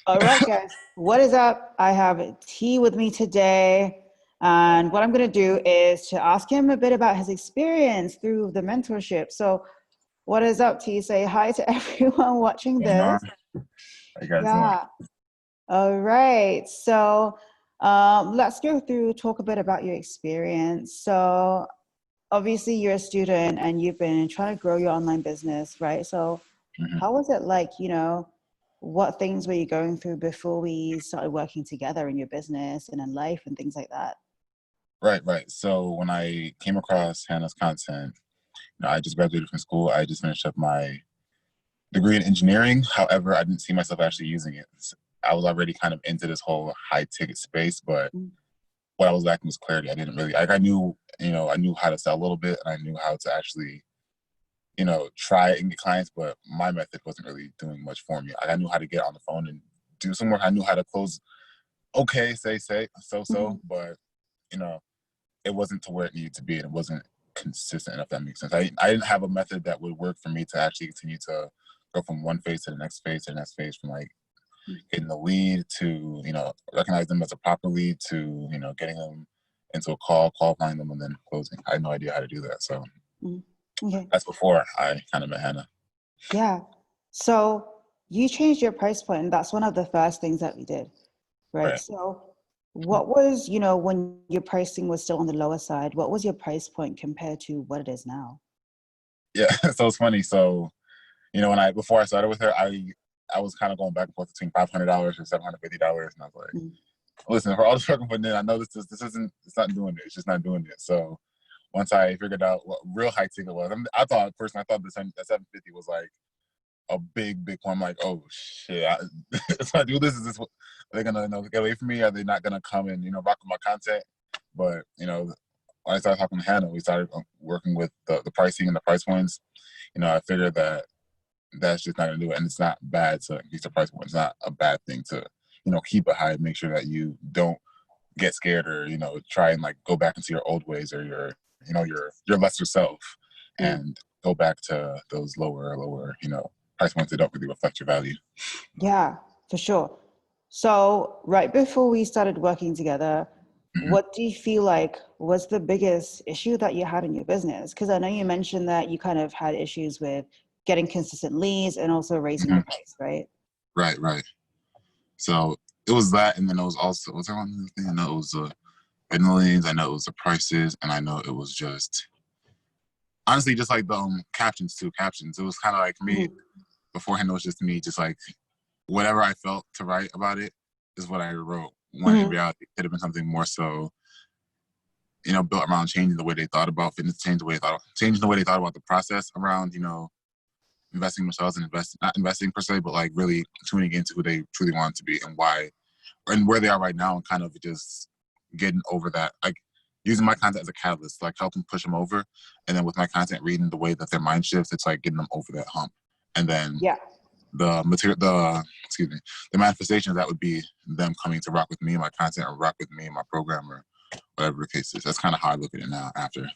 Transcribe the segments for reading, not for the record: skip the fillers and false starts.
All right, guys. What is up? I have T with me today. And what I'm going to do is to ask him a bit about his experience through the mentorship. So, what is up, T? Say hi to everyone watching Going on? this. How you guys doing? Yeah. All right. So, let's go through, talk a bit about your experience. So, obviously, you're a student and you've been trying to grow your online business, right? So, Hmm. how was it like, what things were you going through before we started working together in your business and in life and things like that? Right, right. So when I came across Hannah's content, I just graduated from school. I just finished up my degree in engineering. However, I didn't see myself actually using it. I was already kind of into this whole high ticket space, but Mm, what I was lacking was clarity. I didn't really, like, I knew, I knew how to sell a little bit, and I knew how to actually, try it and get clients, but my method wasn't really doing much for me. Like, I knew how to get on the phone and do some work. I knew how to close, okay, say, so, mhm. but, you know, it wasn't to where it needed to be, and it wasn't consistent enough. That makes sense. I didn't have a method that would work for me to actually continue to go from one phase to the next phase to the next phase, from like getting the lead to recognize them as a proper lead to getting them into a call, qualifying them, and then closing. I had no idea how to do that. So Mm. Okay. that's before I kind of met Hannah. Yeah. So you changed your price point, and that's one of the first things that we did, right? Right. So what was, when your pricing was still on the lower side, what was your price point compared to what it is now? Yeah. So it's funny. So when I before I started with her, I was kind of going back and forth between $500 and $750, and I was like, Mm. listen, for all the work I'm putting in, I know this isn't, it's not doing it. It's just not doing it. So once I figured out what real high ticket was, I thought personally, I thought the 750 was like a big one. I'm like, oh shit, if I do this, is this what are they gonna get away from me? Are they not gonna come and rock with my content? But when I started talking to Hannah, we started working with the pricing and the price points. I figured that that's just not gonna do it, and it's not bad to increase the price point. It's not a bad thing to keep it high. Make sure that you don't get scared or try and like go back into your old ways or your lesser self, Mm. and go back to those lower price points that don't really reflect your value. Yeah, for sure. So, right before we started working together, Hmm. what do you feel like was the biggest issue that you had in your business? Because I know you mentioned that you kind of had issues with getting consistent leads and also raising the Hmm. price, right? Right. So it was that, and then it was also, was there one other thing? I know it was the leads, I know it was the prices, and I know it was just honestly just like the captions too. Captions. It was kind of like me Mhm. beforehand. It was just me, just like whatever I felt to write about it is what I wrote. When in Mhm. reality, it could have been something more so, built around changing the way they thought about fitness, changing the way they thought about the process around, investing themselves and not investing per se, but like really tuning into who they truly want to be and why, and where they are right now, and kind of just getting over that, like using my content as a catalyst, like helping push them over. And then with my content, reading the way that their mind shifts, it's like getting them over that hump. And then Yeah. the material, the manifestation of that would be them coming to rock with me, my content, or rock with me, my program, or whatever the case is. That's kind of how I look at it now after.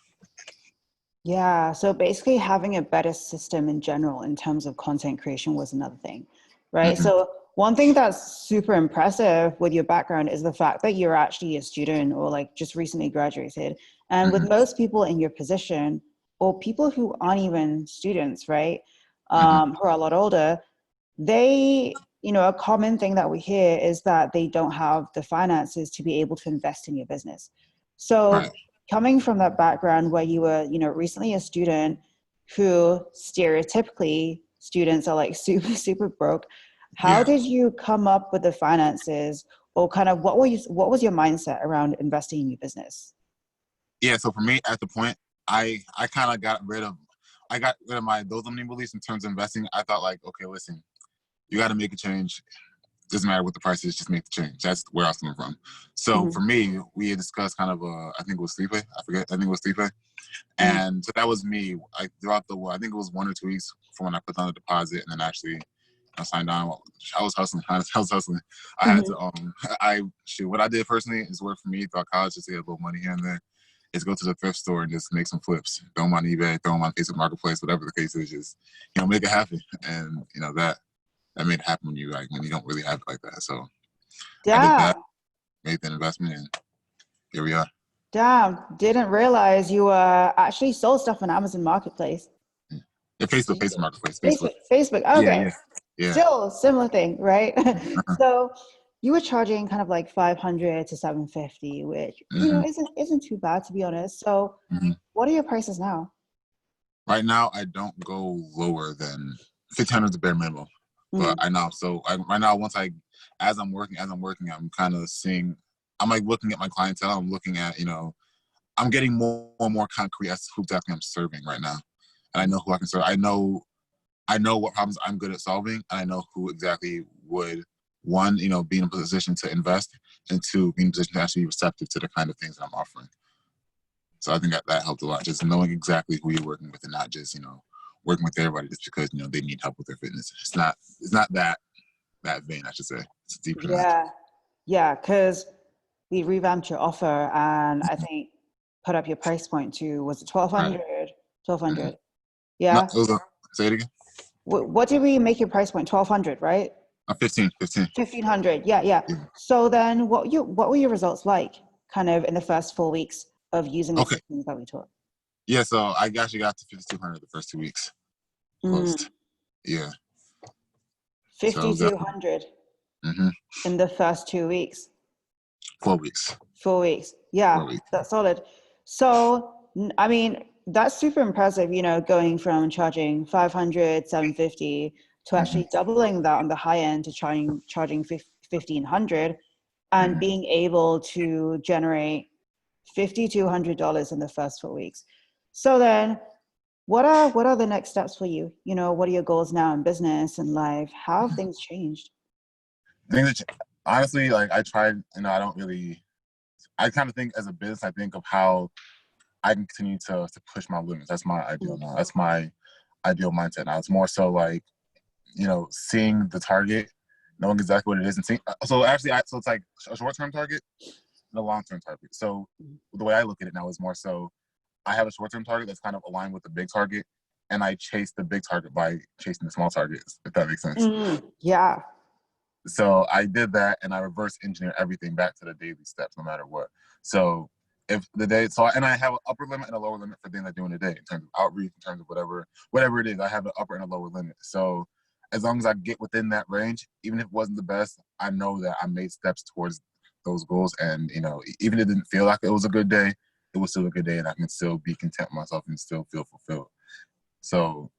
Yeah. So basically, having a better system in general in terms of content creation was another thing, right? Hmm. So, one thing that's super impressive with your background is the fact that you're actually a student or like just recently graduated. And with Hmm. most people in your position, or people who aren't even students, right, Hmm. who are a lot older, they, a common thing that we hear is that they don't have the finances to be able to invest in your business. Right. So coming from that background where you were, recently a student who stereotypically students are like super broke, how Yeah. did you come up with the finances or kind of what was your mindset around investing in your business? Yeah. So for me, at the point, I kind of got rid of my those limiting beliefs in terms of investing. I thought like, okay, listen, you got to make a change. Doesn't matter what the price is, just make the change. That's where I was coming from. So Hmm. for me, we had discussed kind of I think it was 3 I forget. I think it was 3 Hmm. And so that was me. Throughout I think it was 1 or 2 weeks from when I put down the deposit, and then actually I signed on. I was hustling. I was hustling. I had to, Hmm. what I did personally is work for me throughout college just to get a little money here and there. Is go to the thrift store and just make some flips. Throw them on eBay, throw them on Facebook Marketplace, whatever the case is. Just, make it happen. And, that. that made it happen when you don't really have it like that. So I did that, Damn. made the investment, and here we are. Damn. Didn't realize you actually sold stuff on Amazon Marketplace. Yeah, yeah, Facebook Jesus. Marketplace, Facebook. Facebook. Yeah, Okay. yeah, yeah. Still similar thing, right? Uh-huh. So you were charging kind of like 500 to 750, which, Hmm. isn't too bad, to be honest. So Hmm. what are your prices now? Right now, I don't go lower than 1,500 the bare minimum. But Mm, I know, so right now, as I'm working, I'm kind of seeing, I'm like looking at my clientele. I'm looking at, I'm getting more and more concrete as to who exactly I'm serving right now, and I know who I can serve. I know what problems I'm good at solving, and I know who exactly would, one, be in a position to invest, and two, be in a position to actually be receptive to the kind of things that I'm offering. So I think that helped a lot, just knowing exactly who you're working with and not just, working with everybody just because, they need help with their fitness. It's not that vein, I should say. It's deeper than that. yeah. Yeah, because we revamped your offer and I think put up your price point to, was it Right. 1200? Mm-hmm. 1200. No, Yeah. say it again. What did we make your price point? 1200, right? 15, 15. 1500. Yeah, yeah. Yeah. So then what were your results like kind of in the first 4 weeks of using the Okay. systems that we taught? Yeah, so I actually got to 5,200 the first 2 weeks Mm, closed. Yeah. So it was 5200 mm-hmm, in the first 2 weeks. 4 weeks. 4 weeks. Yeah, 4 weeks. that's solid. So, I mean, that's super impressive, going from charging 500, 750 to Mm-hmm, actually doubling that on the high end to charging 1500 and mm-hmm. being able to generate $5,200 in the first 4 weeks. So then what are the next steps for you? What are your goals now in business and life? How have things changed? Things that, honestly, like I tried, I don't really, I kind of think as a business, I think of how I can continue to push my limits. That's my ideal Mm, now. That's my ideal mindset now. It's more so like, seeing the target, knowing exactly what it is, and seeing. So actually, so it's like a short-term target and a long-term target. So mm, the way I look at it now is more so I have a short-term target that's kind of aligned with the big target, and I chase the big target by chasing the small targets, if that makes sense. yeah. So I did that, and I reverse engineer everything back to the daily steps, no matter what. So if the day, and I have an upper limit and a lower limit for things I do in a day in terms of outreach, in terms of whatever it is. I have an upper and a lower limit. So as long as I get within that range, even if it wasn't the best, I know that I made steps towards those goals. And even if it didn't feel like it was a good day, it was still a good day, and I can still be content with myself and still feel fulfilled. So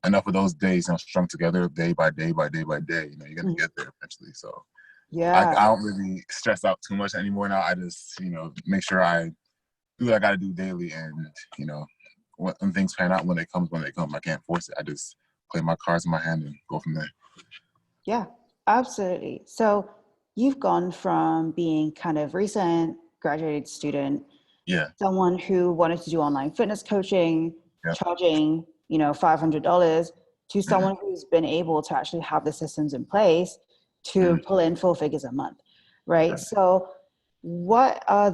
enough of those days, strung together day by day by day by day, you're gonna Mm, get there eventually. So I yeah. don't really stress out too much anymore now. I just, make sure I do what I got to do daily, and when things pan out, when they come, I can't force it. I just play my cards in my hand and go from there. Yeah, absolutely. So you've gone from being kind of recent graduated student, Yeah, someone who wanted to do online fitness coaching, yeah, charging, $500 to hmm, someone who's been able to actually have the systems in place to hmm, pull in 4 figures a month, right? right. So what are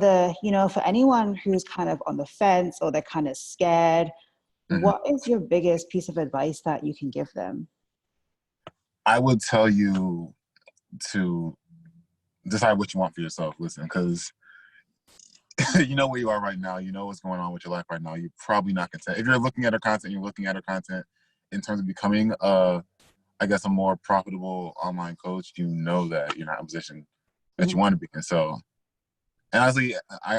for anyone who's kind of on the fence or they're kind of scared, Hmm. what is your biggest piece of advice that you can give them? I would tell you to decide what you want for yourself. Listen, because you know where you are right now. You know what's going on with your life right now. You're probably not content. If you're looking at her content, you're looking at her content in terms of becoming I guess, a more profitable online coach. You know that you're not in a position that you Mhm. want to be in. So, and honestly,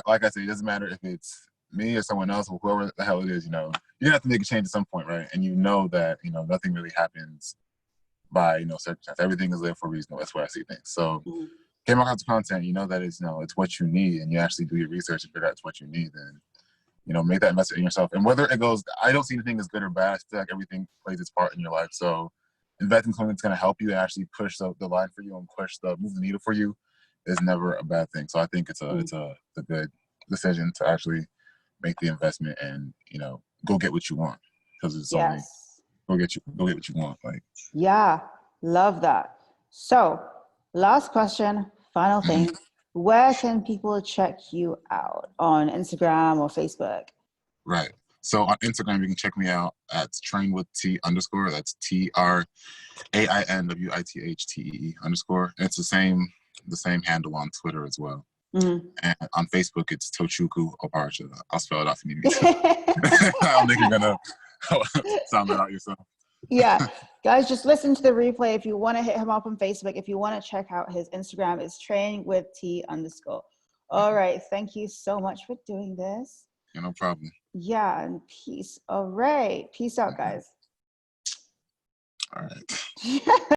like I said, it doesn't matter if it's me or someone else or whoever the hell it is. You're gonna have to make a change at some point, right? And you know that nothing really happens by circumstance. Everything is there for a reason. That's where I see things. So, Mhm. came across content, you know that it's what you need, and you actually do your research and figure out it's what you need, and make that investment in yourself. And whether it goes, I don't see anything as good or bad. I feel like everything plays its part in your life. So investing in something that's going to help you and actually push the line for you and move the needle for you is never a bad thing. So I think Mhm. it's a good decision to actually make the investment and go get what you want, because it's only Yes. go get what you want. Like, Yeah, love that. So, last question, final mhm. thing. Where can people check you out on Instagram or Facebook? Right. So on Instagram, you can check me out at trainwitht_. That's TRAINWITHTEE _. And it's the same handle on Twitter as well. Mm-hmm. And on Facebook, it's Tochukwu Oparacha. I'll spell it out if you need me to. I don't think you're gonna sound that out yourself. Yeah, guys, just listen to the replay. If you want to hit him up on Facebook, if you want to check out his Instagram, it's trainwitht_. All right, thank you so much for doing this. Yeah, no problem. Yeah, and peace. All right, peace out, guys. All right.